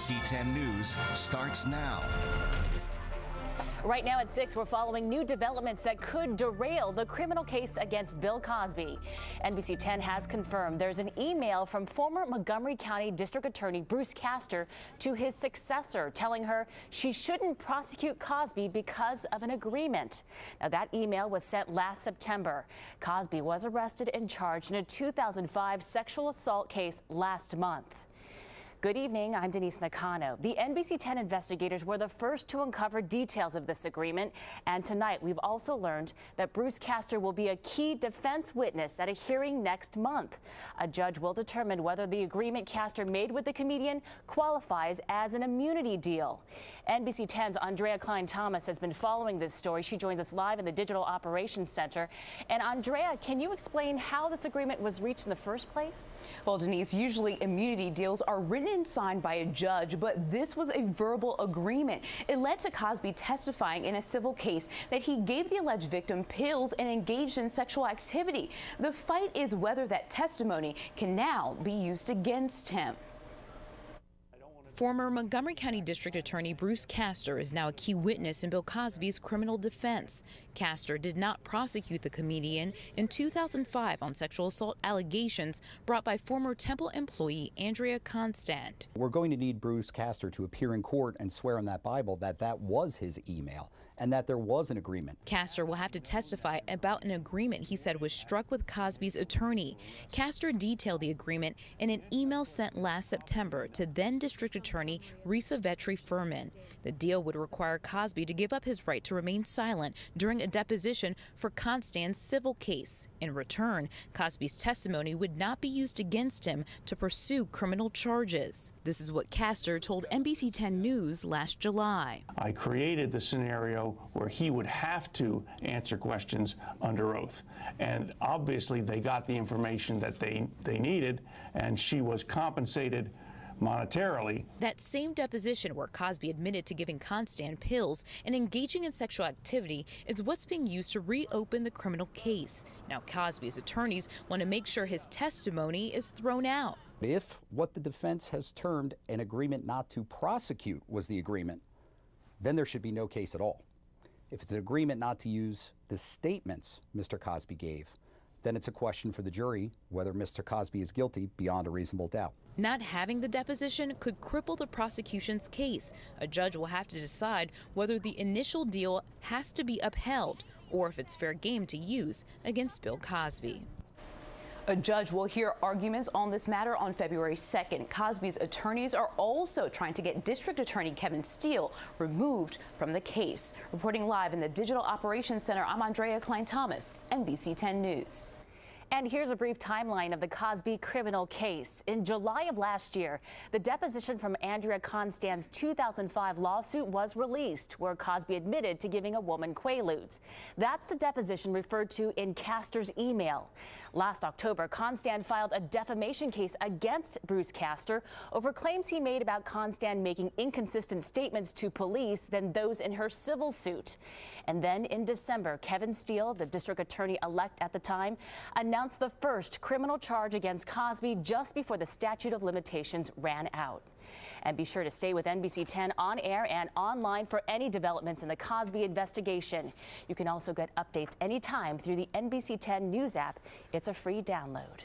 NBC 10 News starts now. Right now at 6, we're following new developments that could derail the criminal case against Bill Cosby. NBC 10 has confirmed there's an email from former Montgomery County District Attorney Bruce Castor to his successor telling her she shouldn't prosecute Cosby because of an agreement. Now, that email was sent last September. Cosby was arrested and charged in a 2005 sexual assault case last month. Good evening, I'm Denise Nakano. The NBC 10 investigators were the first to uncover details of this agreement, and tonight we've also learned that Bruce Castor will be a key defense witness at a hearing next month. A judge will determine whether the agreement Castor made with the comedian qualifies as an immunity deal. NBC 10's Andrea Klein-Thomas has been following this story. She joins us live in the Digital Operations Center. And Andrea, can you explain how this agreement was reached in the first place? Well, Denise, usually immunity deals are written and signed by a judge, but this was a verbal agreement. It led to Cosby testifying in a civil case that he gave the alleged victim pills and engaged in sexual activity. The fight is whether that testimony can now be used against him. Former Montgomery County District Attorney Bruce Castor is now a key witness in Bill Cosby's criminal defense. Castor did not prosecute the comedian in 2005 on sexual assault allegations brought by former Temple employee Andrea Constant. We're going to need Bruce Castor to appear in court and swear on that Bible that that was his email and that there was an agreement. Castor will have to testify about an agreement he said was struck with Cosby's attorney. Castor detailed the agreement in an email sent last September to then District Attorney Risa Vetri Furman. The deal would require Cosby to give up his right to remain silent during a deposition for Constant's civil case. In return, Cosby's testimony would not be used against him to pursue criminal charges. This is what Castor told NBC 10 News last July. I created the scenario where he would have to answer questions under oath. And obviously they got the information that they needed, and she was compensated monetarily. That same deposition where Cosby admitted to giving Constant pills and engaging in sexual activity is what's being used to reopen the criminal case. Now Cosby's attorneys want to make sure his testimony is thrown out. If what the defense has termed an agreement not to prosecute was the agreement, then there should be no case at all. If it's an agreement not to use the statements Mr. Cosby gave, then it's a question for the jury whether Mr. Cosby is guilty beyond a reasonable doubt. Not having the deposition could cripple the prosecution's case. A judge will have to decide whether the initial deal has to be upheld or if it's fair game to use against Bill Cosby. A judge will hear arguments on this matter on February 2nd. Cosby's attorneys are also trying to get District Attorney Kevin Steele removed from the case. Reporting live in the Digital Operations Center, I'm Andrea Klein-Thomas, NBC 10 News. And here's a brief timeline of the Cosby criminal case. In July of last year, the deposition from Andrea Constant's 2005 lawsuit was released, where Cosby admitted to giving a woman Quaaludes. That's the deposition referred to in Castor's email. Last October, Constant filed a defamation case against Bruce Castor over claims he made about Constant making inconsistent statements to police than those in her civil suit. And then in December, Kevin Steele, the district attorney-elect at the time, announced the first criminal charge against Cosby just before the statute of limitations ran out. And be sure to stay with NBC 10 on air and online for any developments in the Cosby investigation. You can also get updates anytime through the NBC 10 News app. It's a free download.